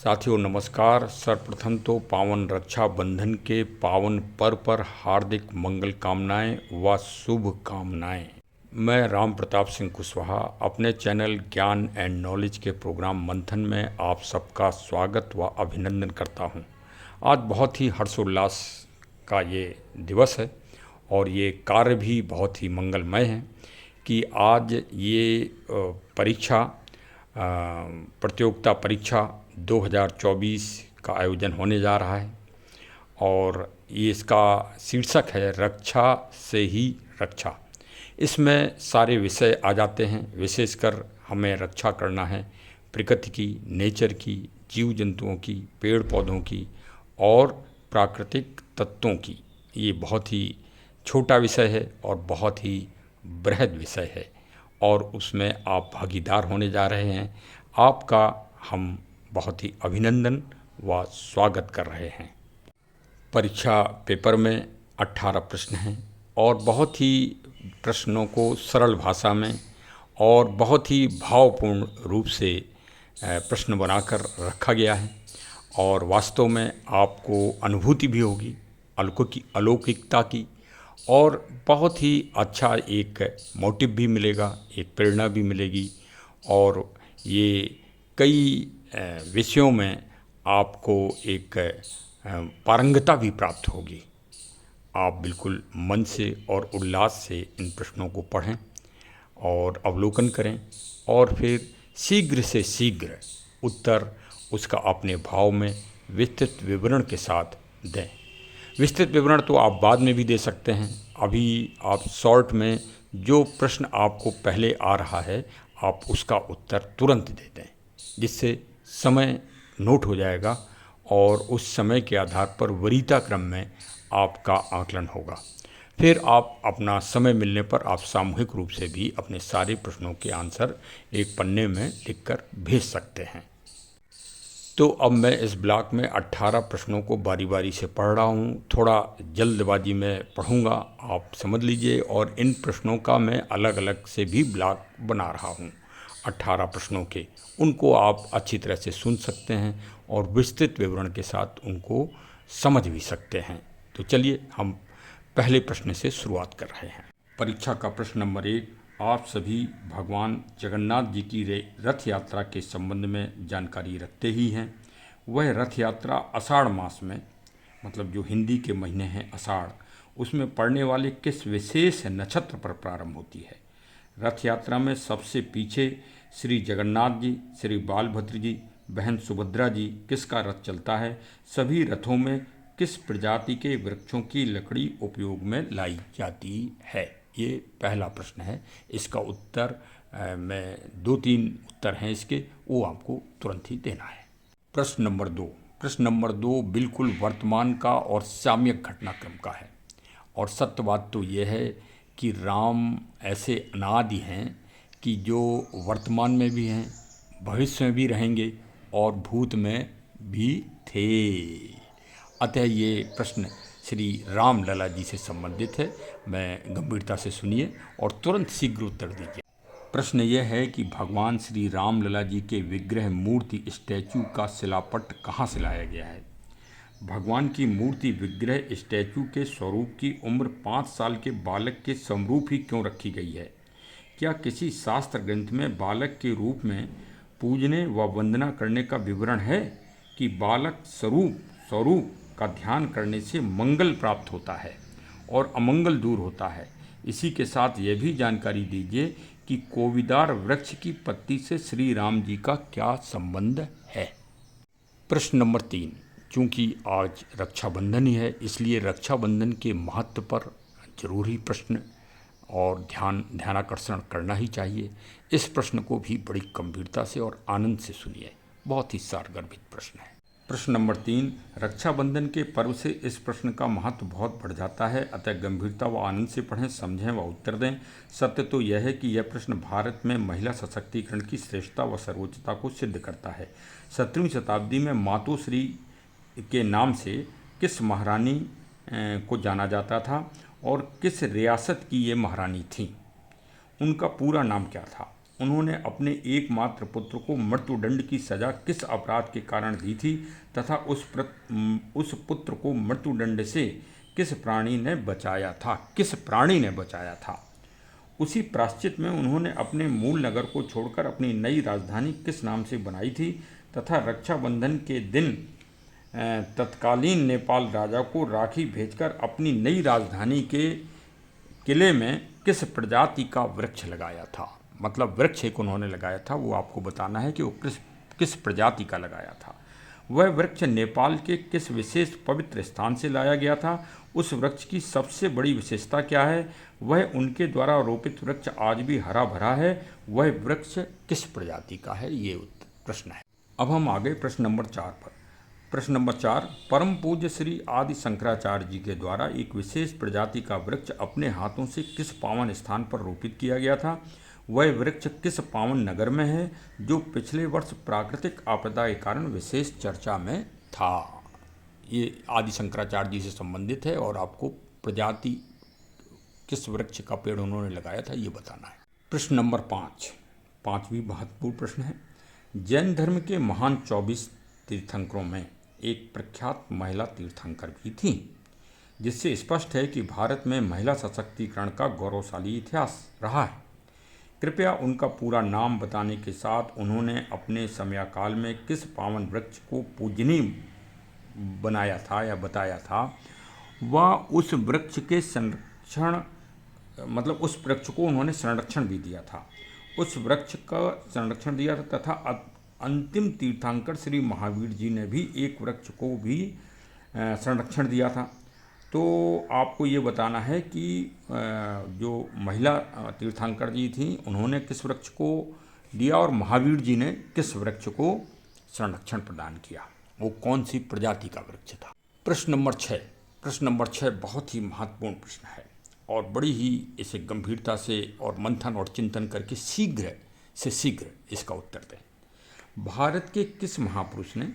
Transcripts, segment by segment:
साथियों नमस्कार। सर्वप्रथम तो पावन रक्षाबंधन के पावन पर्व पर हार्दिक मंगल कामनाएं व शुभ कामनाएं। मैं राम प्रताप सिंह कुशवाहा अपने चैनल ज्ञान एंड नॉलेज के प्रोग्राम मंथन में आप सबका स्वागत व अभिनंदन करता हूं। आज बहुत ही हर्षोल्लास का ये दिवस है और ये कार्य भी बहुत ही मंगलमय है कि आज ये प्रतियोगिता परीक्षा 2024 का आयोजन होने जा रहा है और ये इसका शीर्षक है रक्षा से ही रक्षा। इसमें सारे विषय आ जाते हैं। विशेषकर हमें रक्षा करना है प्रकृति की, नेचर की, जीव जंतुओं की, पेड़ पौधों की और प्राकृतिक तत्वों की। ये बहुत ही छोटा विषय है और बहुत ही बृहद विषय है और उसमें आप भागीदार होने जा रहे हैं। आपका हम बहुत ही अभिनंदन व स्वागत कर रहे हैं। परीक्षा पेपर में 18 प्रश्न हैं और बहुत ही प्रश्नों को सरल भाषा में और बहुत ही भावपूर्ण रूप से प्रश्न बनाकर रखा गया है और वास्तव में आपको अनुभूति भी होगी अलौकिकता की और बहुत ही अच्छा एक मोटिव भी मिलेगा, एक प्रेरणा भी मिलेगी और ये कई विषयों में आपको एक पारंगता भी प्राप्त होगी। आप बिल्कुल मन से और उल्लास से इन प्रश्नों को पढ़ें और अवलोकन करें और फिर शीघ्र से शीघ्र उत्तर उसका अपने भाव में विस्तृत विवरण के साथ दें। विस्तृत विवरण तो आप बाद में भी दे सकते हैं। अभी आप शॉर्ट में जो प्रश्न आपको पहले आ रहा है आप उसका उत्तर तुरंत दे दें, जिससे समय नोट हो जाएगा और उस समय के आधार पर वरीयता क्रम में आपका आकलन होगा। फिर आप अपना समय मिलने पर आप सामूहिक रूप से भी अपने सारे प्रश्नों के आंसर एक पन्ने में लिखकर भेज सकते हैं। तो अब मैं इस ब्लॉक में 18 प्रश्नों को बारी बारी से पढ़ रहा हूँ। थोड़ा जल्दबाजी में पढ़ूँगा, आप समझ लीजिए। और इन प्रश्नों का मैं अलग अलग से भी ब्लॉक बना रहा हूँ। 18 प्रश्नों के उनको आप अच्छी तरह से सुन सकते हैं और विस्तृत विवरण के साथ उनको समझ भी सकते हैं। तो चलिए हम पहले प्रश्न से शुरुआत कर रहे हैं। परीक्षा का प्रश्न नंबर 1, आप सभी भगवान जगन्नाथ जी की रथ यात्रा के संबंध में जानकारी रखते ही हैं। वह रथ यात्रा आषाढ़ मास में, मतलब जो हिंदी के महीने हैं आषाढ़, उसमें पड़ने वाले किस विशेष नक्षत्र पर प्रारंभ होती है। रथ यात्रा में सबसे पीछे श्री जगन्नाथ जी, श्री बालभद्र जी, बहन सुभद्रा जी किसका रथ चलता है। सभी रथों में किस प्रजाति के वृक्षों की लकड़ी उपयोग में लाई जाती है। ये पहला प्रश्न है। इसका उत्तर मैं 2-3 उत्तर हैं इसके, वो आपको तुरंत ही देना है। प्रश्न नंबर 2 बिल्कुल वर्तमान का और साम्यक घटनाक्रम का है। और सत्य बात तो यह है कि राम ऐसे अनादि हैं कि जो वर्तमान में भी हैं, भविष्य में भी रहेंगे और भूत में भी थे। अतः ये प्रश्न श्री राम लला जी से संबंधित है। मैं गंभीरता से सुनिए और तुरंत शीघ्र उत्तर दीजिए। प्रश्न यह है कि भगवान श्री राम लला जी के विग्रह मूर्ति स्टैचू का शिलापट कहाँ से लाया गया है। भगवान की मूर्ति विग्रह स्टैचू के स्वरूप की उम्र 5 साल के बालक के समरूप ही क्यों रखी गई है। क्या किसी शास्त्र ग्रंथ में बालक के रूप में पूजने व वंदना करने का विवरण है कि बालक स्वरूप का ध्यान करने से मंगल प्राप्त होता है और अमंगल दूर होता है। इसी के साथ यह भी जानकारी दीजिए कि कोविदार वृक्ष की पत्ती से श्री राम जी का क्या संबंध है। प्रश्न नंबर 3, चूँकि आज रक्षाबंधन ही है इसलिए रक्षाबंधन के महत्व पर जरूरी प्रश्न और ध्यानाकर्षण करना ही चाहिए। इस प्रश्न को भी बड़ी गंभीरता से और आनंद से सुनिए। बहुत ही सारगर्भित प्रश्न है। प्रश्न नंबर 3, रक्षाबंधन के पर्व से इस प्रश्न का महत्व बहुत बढ़ जाता है, अतः गंभीरता व आनंद से पढ़ें, समझें व उत्तर दें। सत्य तो यह है कि यह प्रश्न भारत में महिला सशक्तिकरण की श्रेष्ठता व सर्वोच्चता को सिद्ध करता है। 17वीं शताब्दी में मातोश्री के नाम से किस महारानी को जाना जाता था और किस रियासत की ये महारानी थीं। उनका पूरा नाम क्या था। उन्होंने अपने एकमात्र पुत्र को मृत्युदंड की सजा किस अपराध के कारण दी थी तथा उस पुत्र को मृत्युदंड से किस प्राणी ने बचाया था? किस प्राणी ने बचाया था? उसी प्रायश्चित में उन्होंने अपने मूल नगर को छोड़कर अपनी नई राजधानी किस नाम से बनाई थी तथा रक्षाबंधन के दिन तत्कालीन नेपाल राजा को राखी भेजकर अपनी नई राजधानी के किले में किस प्रजाति का वृक्ष लगाया था? मतलब वृक्ष एक उन्होंने लगाया था, वो आपको बताना है कि वो किस प्रजाति का लगाया था। वह वृक्ष नेपाल के किस विशेष पवित्र स्थान से लाया गया था? उस वृक्ष की सबसे बड़ी विशेषता क्या है? वह उनके द्वारा रोपित वृक्ष आज भी हरा भरा है। वह वृक्ष किस प्रजाति का है? ये प्रश्न है। अब हम आ गए प्रश्न नंबर 4 पर। प्रश्न नंबर 4, परम पूज्य श्री आदि शंकराचार्य जी के द्वारा एक विशेष प्रजाति का वृक्ष अपने हाथों से किस पावन स्थान पर रोपित किया गया था? वह वृक्ष किस पावन नगर में है जो पिछले वर्ष प्राकृतिक आपदा के कारण विशेष चर्चा में था? ये आदि शंकराचार्य जी से संबंधित है और आपको प्रजाति किस वृक्ष का पेड़ उन्होंने लगाया था ये बताना है। प्रश्न नंबर 5, पांचवी महत्वपूर्ण प्रश्न है। जैन धर्म के महान 24 तीर्थंकरों में एक प्रख्यात महिला तीर्थंकर भी थी, जिससे स्पष्ट है कि भारत में महिला सशक्तिकरण का गौरवशाली इतिहास रहा है। कृपया उनका पूरा नाम बताने के साथ उन्होंने अपने समयकाल में किस पावन वृक्ष को पूजनीय बनाया था या बताया था, वह उस वृक्ष के संरक्षण उस वृक्ष को उन्होंने संरक्षण भी दिया था, उस वृक्ष का संरक्षण दिया था तथा अंतिम तीर्थंकर श्री महावीर जी ने भी एक वृक्ष को भी संरक्षण दिया था। तो आपको ये बताना है कि जो महिला तीर्थंकर जी थी उन्होंने किस वृक्ष को दिया और महावीर जी ने किस वृक्ष को संरक्षण प्रदान किया, वो कौन सी प्रजाति का वृक्ष था? प्रश्न नंबर 6 बहुत ही महत्वपूर्ण प्रश्न है और बड़ी ही इसे गंभीरता से और मंथन और चिंतन करके शीघ्र से शीघ्र इसका उत्तर दें। भारत के किस महापुरुष ने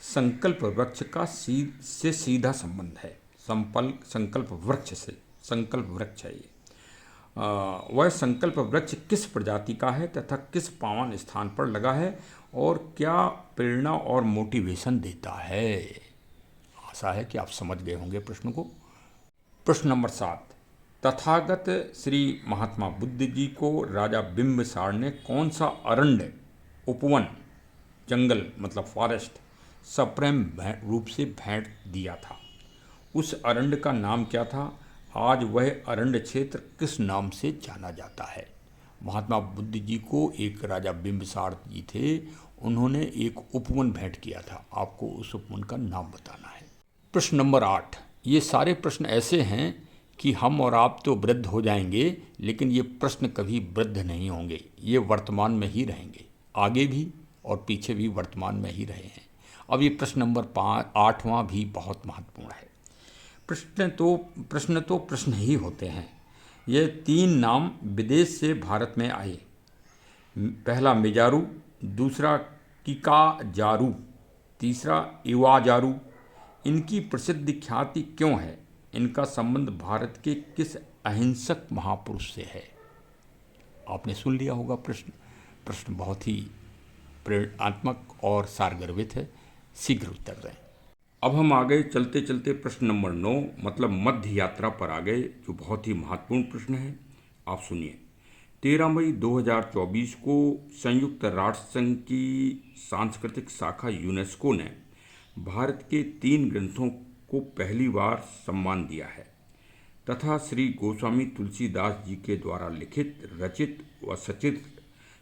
संकल्प वृक्ष का से सीधा संबंध है? संकल्प वृक्ष से, संकल्प वृक्ष है ये। वह संकल्प वृक्ष किस प्रजाति का है तथा किस पावन स्थान पर लगा है और क्या प्रेरणा और मोटिवेशन देता है? आशा है कि आप समझ गए होंगे प्रश्न को। प्रश्न नंबर 7, तथागत श्री महात्मा बुद्ध जी को राजा बिंबिसार ने कौन सा अरण्य, उपवन, जंगल मतलब फॉरेस्ट सप्रेम रूप से भेंट दिया था? उस अरण्य का नाम क्या था? आज वह अरण्य क्षेत्र किस नाम से जाना जाता है? महात्मा बुद्ध जी को एक राजा बिंबिसार जी थे, उन्होंने एक उपवन भेंट किया था, आपको उस उपवन का नाम बताना है। प्रश्न नंबर 8, ये सारे प्रश्न ऐसे हैं कि हम और आप तो वृद्ध हो जाएंगे लेकिन ये प्रश्न कभी वृद्ध नहीं होंगे, ये वर्तमान में ही रहेंगे, आगे भी और पीछे भी वर्तमान में ही रहे हैं। अब ये प्रश्न नंबर 8वां भी बहुत महत्वपूर्ण है। प्रश्न तो प्रश्न ही होते हैं। ये 3 नाम विदेश से भारत में आए, पहला मिजारू, दूसरा किकाजारू, तीसरा इवाजारू। इनकी प्रसिद्ध ख्याति क्यों है? इनका संबंध भारत के किस अहिंसक महापुरुष से है? आपने सुन लिया होगा प्रश्न बहुत ही प्रेरणात्मक और सारगर्भित है, शीघ्र उत्तर दें। अब हम आ गए चलते चलते प्रश्न नंबर 9 मतलब मध्य यात्रा पर आ गए, जो बहुत ही महत्वपूर्ण प्रश्न है। आप सुनिए। 13 मई 2024 को संयुक्त राष्ट्र संघ की सांस्कृतिक शाखा यूनेस्को ने भारत के 3 ग्रंथों को पहली बार सम्मान दिया है तथा श्री गोस्वामी तुलसीदास जी के द्वारा लिखित, रचित व सचित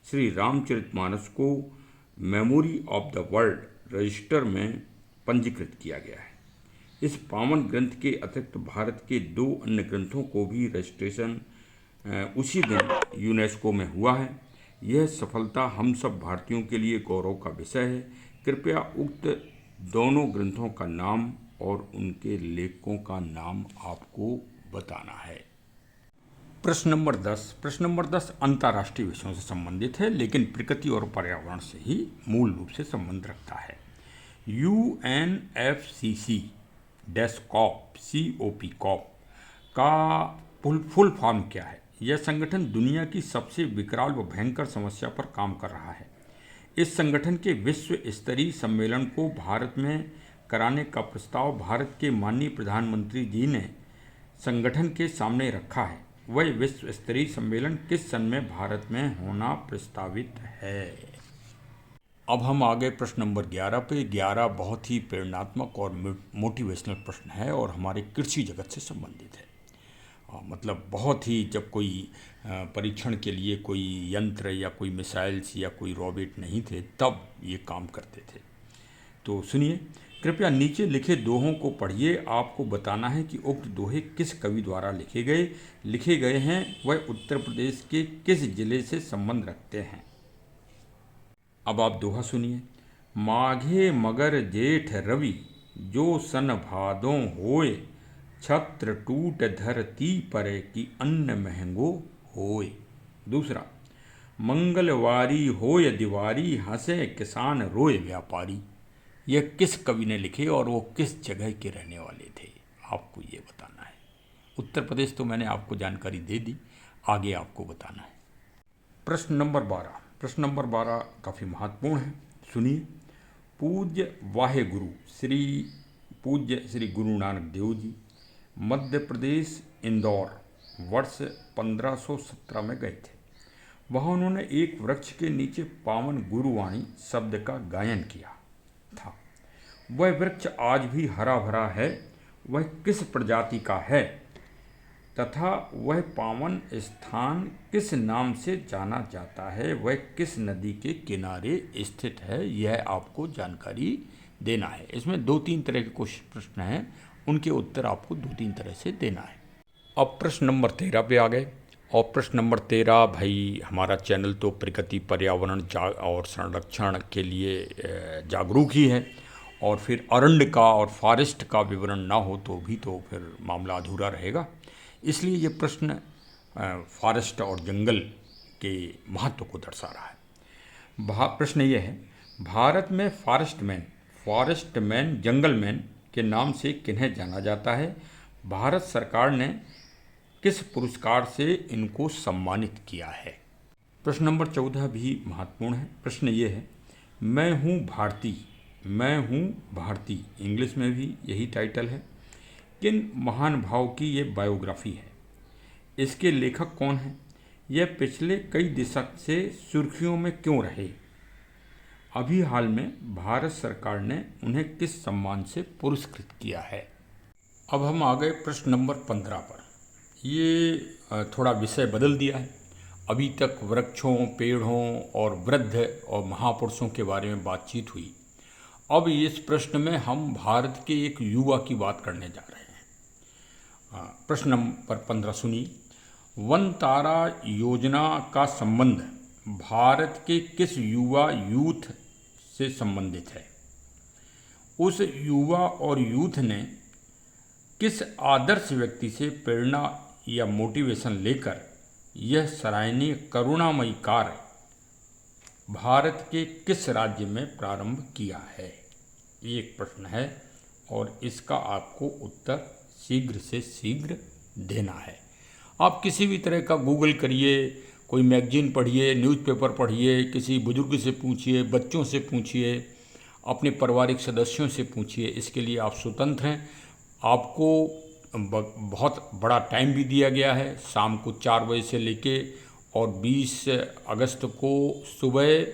श्री रामचरितमानस को memory of the world register में पंजीकृत किया गया है। इस पावन ग्रंथ के अतिरिक्त भारत के 2 अन्य ग्रंथों को भी रजिस्ट्रेशन उसी दिन यूनेस्को में हुआ है। यह सफलता हम सब भारतीयों के लिए गौरव का विषय है। कृपया उक्त दोनों ग्रंथों का नाम और उनके लेखकों का नाम आपको बताना है। प्रश्न नंबर 10 अंतर्राष्ट्रीय विषयों से संबंधित है लेकिन प्रकृति और पर्यावरण से ही मूल रूप से संबंध रखता है। UNFCCC COP का फुल फॉर्म क्या है? यह संगठन दुनिया की सबसे विकराल व भयंकर समस्या पर काम कर रहा है। इस संगठन के विश्व स्तरीय सम्मेलन को भारत में कराने का प्रस्ताव भारत के माननीय प्रधानमंत्री जी ने संगठन के सामने रखा है। वह विश्व स्तरीय सम्मेलन किस सन में भारत में होना प्रस्तावित है? अब हम आ गए प्रश्न नंबर 11 पे। 11 बहुत ही प्रेरणात्मक और मोटिवेशनल प्रश्न है और हमारे कृषि जगत से संबंधित है। मतलब बहुत ही, जब कोई परीक्षण के लिए कोई यंत्र या कोई मिसाइल्स या कोई रॉकेट नहीं थे तब ये काम करते थे। तो सुनिए, कृपया नीचे लिखे दोहों को पढ़िए। आपको बताना है कि उक्त दोहे किस कवि द्वारा लिखे गए हैं, वह उत्तर प्रदेश के किस जिले से संबंध रखते हैं। अब आप दोहा सुनिए। माघे मगर जेठ रवि, जो सन भादों होए, छत्र टूट धरती पर कि अन्न महंगो होए। दूसरा, मंगलवारी होय दिवारी, हंसे किसान रोए व्यापारी। यह किस कवि ने लिखे और वो किस जगह के रहने वाले थे, आपको ये बताना है। उत्तर प्रदेश तो मैंने आपको जानकारी दे दी, आगे आपको बताना है। प्रश्न नंबर 12। प्रश्न नंबर 12 काफ़ी महत्वपूर्ण है, सुनिए। पूज्य वाहे गुरु पूज्य श्री गुरु नानक देव जी मध्य प्रदेश इंदौर वर्ष 1517 में गए थे। वहाँ उन्होंने एक वृक्ष के नीचे पावन गुरुवाणी शब्द का गायन किया था। वह वृक्ष आज भी हरा भरा है। वह किस प्रजाति का है तथा वह पावन स्थान किस नाम से जाना जाता है, वह किस नदी के किनारे स्थित है, यह आपको जानकारी देना है। इसमें 2-3 तरह के कुछ प्रश्न हैं, उनके उत्तर आपको 2-3 तरह से देना है। अब प्रश्न नंबर 13 पे आ गए। और प्रश्न नंबर 13, भाई हमारा चैनल तो प्रकृति पर्यावरण और संरक्षण के लिए जागरूक ही है, और फिर अरण्य का और फॉरेस्ट का विवरण ना हो तो भी तो फिर मामला अधूरा रहेगा। इसलिए ये प्रश्न फॉरेस्ट और जंगल के महत्व को दर्शा रहा है। प्रश्न ये है, भारत में फॉरेस्ट मैन जंगल मैन के नाम से किन्हें जाना जाता है? भारत सरकार ने किस पुरस्कार से इनको सम्मानित किया है? प्रश्न नंबर 14 भी महत्वपूर्ण है। प्रश्न ये है, मैं हूँ भारती, इंग्लिश में भी यही टाइटल है, किन महान भाव की ये बायोग्राफी है? इसके लेखक कौन हैं? यह पिछले कई दशक से सुर्खियों में क्यों रहे? अभी हाल में भारत सरकार ने उन्हें किस सम्मान से पुरस्कृत किया है? अब हम आ गए प्रश्न नंबर 15 पर। ये थोड़ा विषय बदल दिया है। अभी तक वृक्षों, पेड़ों और वृद्ध और महापुरुषों के बारे में बातचीत हुई। अब इस प्रश्न में हम भारत के एक युवा की बात करने जा रहे हैं। प्रश्न नंबर 15 सुनिए। वन तारा योजना का संबंध भारत के किस युवा यूथ से संबंधित है? उस युवा और यूथ ने किस आदर्श व्यक्ति से प्रेरणा या मोटिवेशन लेकर यह सराहनीय करुणामयी कार्य भारत के किस राज्य में प्रारंभ किया है? ये एक प्रश्न है और इसका आपको उत्तर शीघ्र से शीघ्र देना है। आप किसी भी तरह का गूगल करिए, कोई मैगजीन पढ़िए, न्यूज़पेपर पढ़िए, किसी बुजुर्ग से पूछिए, बच्चों से पूछिए, अपने पारिवारिक सदस्यों से पूछिए, इसके लिए आप स्वतंत्र हैं। आपको बहुत बड़ा टाइम भी दिया गया है, शाम को 4 बजे से लेके और 20 अगस्त को सुबह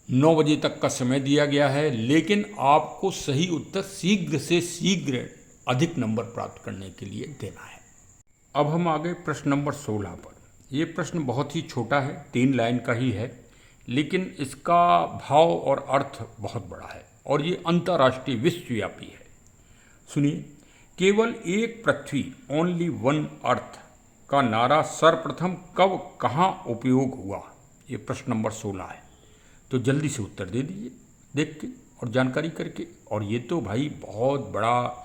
9 बजे तक का समय दिया गया है, लेकिन आपको सही उत्तर शीघ्र से शीघ्र अधिक नंबर प्राप्त करने के लिए देना है। अब हम आ गए प्रश्न नंबर 16 पर। ये प्रश्न बहुत ही छोटा है, 3 लाइन का ही है, लेकिन इसका भाव और अर्थ बहुत बड़ा है और ये अंतर्राष्ट्रीय विश्वव्यापी है। सुनिए। केवल एक पृथ्वी, ओनली वन अर्थ का नारा सर्वप्रथम कब कहाँ उपयोग हुआ? ये प्रश्न नंबर 16 है। तो जल्दी से उत्तर दे दीजिए देख के और जानकारी करके। और ये तो भाई बहुत बड़ा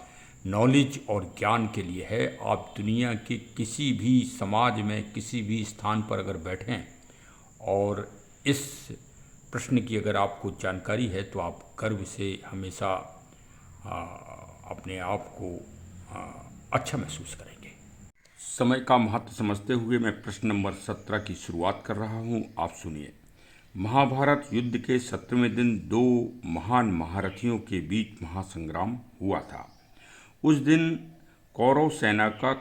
नॉलेज और ज्ञान के लिए है। आप दुनिया के किसी भी समाज में, किसी भी स्थान पर अगर बैठें और इस प्रश्न की अगर आपको जानकारी है तो आप गर्व से हमेशा अपने आप को अच्छा महसूस करेंगे। समय का महत्व समझते हुए मैं प्रश्न नंबर 17 की शुरुआत कर रहा हूँ। आप सुनिए। महाभारत युद्ध के 17वें दिन दो महान महारथियों के बीच महासंग्राम हुआ था। उस दिन कौरव सेना का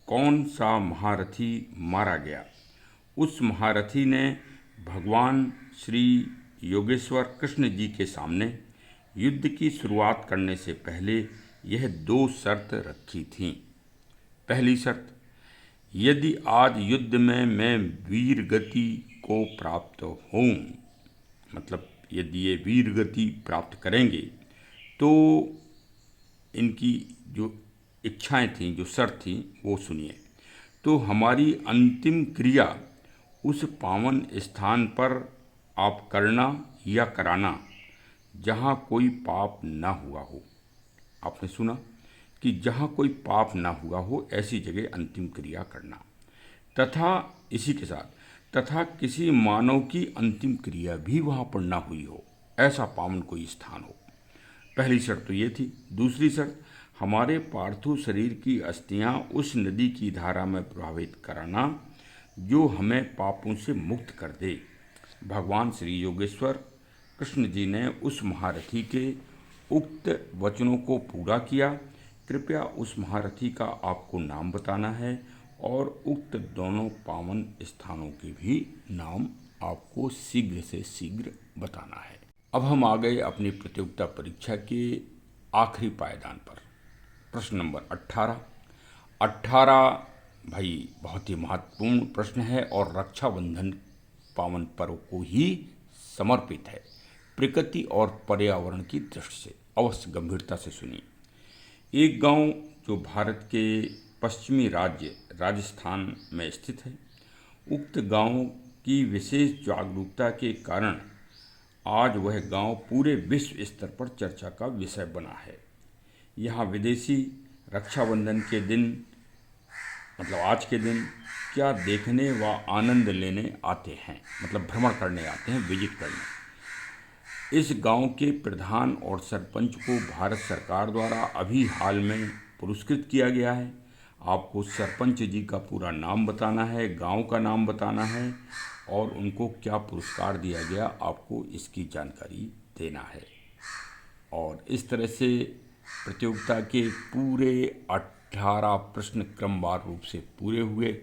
कौन सा महारथी मारा गया? उस महारथी ने भगवान श्री योगेश्वर कृष्ण जी के सामने युद्ध की शुरुआत करने से पहले यह दो शर्त रखी थीं। पहली शर्त, यदि आज युद्ध में मैं वीर गति को प्राप्त हूँ, मतलब यदि ये वीर गति प्राप्त करेंगे तो इनकी जो इच्छाएं थीं, जो शर्त थी, वो सुनिए। तो हमारी अंतिम क्रिया उस पावन स्थान पर आप करना या कराना जहाँ कोई पाप ना हुआ हो। आपने सुना कि जहाँ कोई पाप ना हुआ हो ऐसी जगह अंतिम क्रिया करना, तथा इसी के साथ तथा किसी मानव की अंतिम क्रिया भी वहाँ पर ना हुई हो, ऐसा पावन कोई स्थान हो। पहली शर्त तो ये थी। दूसरी शर्त, हमारे पार्थिव शरीर की अस्थियाँ उस नदी की धारा में प्रभावित कराना जो हमें पापों से मुक्त कर दे। भगवान श्री योगेश्वर कृष्ण जी ने उस महारथी के उक्त वचनों को पूरा किया। कृपया उस महारथी का आपको नाम बताना है और उक्त दोनों पावन स्थानों के भी नाम आपको शीघ्र से शीघ्र बताना है। अब हम आ गए अपनी प्रतियोगिता परीक्षा के आखिरी पायदान पर। प्रश्न नंबर 18 भाई बहुत ही महत्वपूर्ण प्रश्न है और रक्षाबंधन पावन पर्व को ही समर्पित है। प्रकृति और पर्यावरण की दृष्टि से अवश्य गंभीरता से सुनिए। एक गांव जो भारत के पश्चिमी राज्य राजस्थान में स्थित है, उक्त गांव की विशेष जागरूकता के कारण आज वह गांव पूरे विश्व स्तर पर चर्चा का विषय बना है। यहाँ विदेशी रक्षाबंधन के दिन, मतलब आज के दिन, क्या देखने व आनंद लेने आते हैं, मतलब भ्रमण करने आते हैं, विजिट करने। इस गांव के प्रधान और सरपंच को भारत सरकार द्वारा अभी हाल में पुरस्कृत किया गया है। आपको सरपंच जी का पूरा नाम बताना है, गांव का नाम बताना है और उनको क्या पुरस्कार दिया गया, आपको इसकी जानकारी देना है। और इस तरह से प्रतियोगिता के पूरे 18 प्रश्न क्रमवार रूप से पूरे हुए।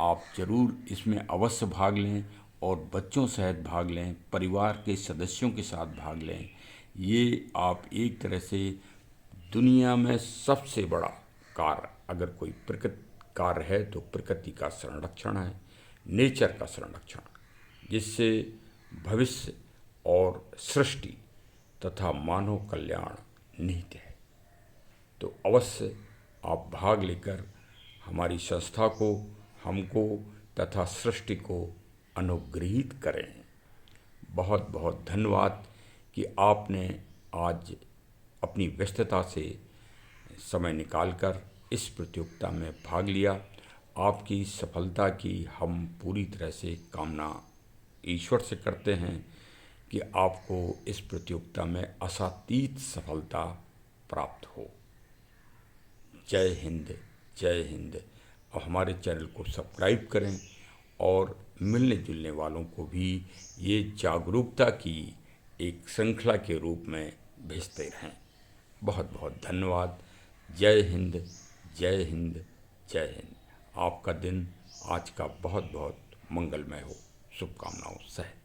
आप जरूर इसमें अवश्य भाग लें और बच्चों सहित भाग लें, परिवार के सदस्यों के साथ भाग लें। ये आप एक तरह से दुनिया में सबसे बड़ा कार्य, अगर कोई प्रकृति कार्य है तो प्रकृति का संरक्षण है, नेचर का संरक्षण, जिससे भविष्य और सृष्टि तथा मानव कल्याण निहित है। तो अवश्य आप भाग लेकर हमारी संस्था को, हमको तथा सृष्टि को अनुग्रहित करें। बहुत बहुत धन्यवाद कि आपने आज अपनी व्यस्तता से समय निकालकर इस प्रतियोगिता में भाग लिया। आपकी सफलता की हम पूरी तरह से कामना ईश्वर से करते हैं कि आपको इस प्रतियोगिता में असातीत सफलता प्राप्त हो। जय हिंद, जय हिंद। और हमारे चैनल को सब्सक्राइब करें और मिलने जुलने वालों को भी ये जागरूकता की एक श्रृंखला के रूप में भेजते रहें। बहुत बहुत धन्यवाद। जय हिंद, जय हिंद, जय हिंद। आपका दिन आज का बहुत बहुत मंगलमय हो। शुभकामनाओं सहित।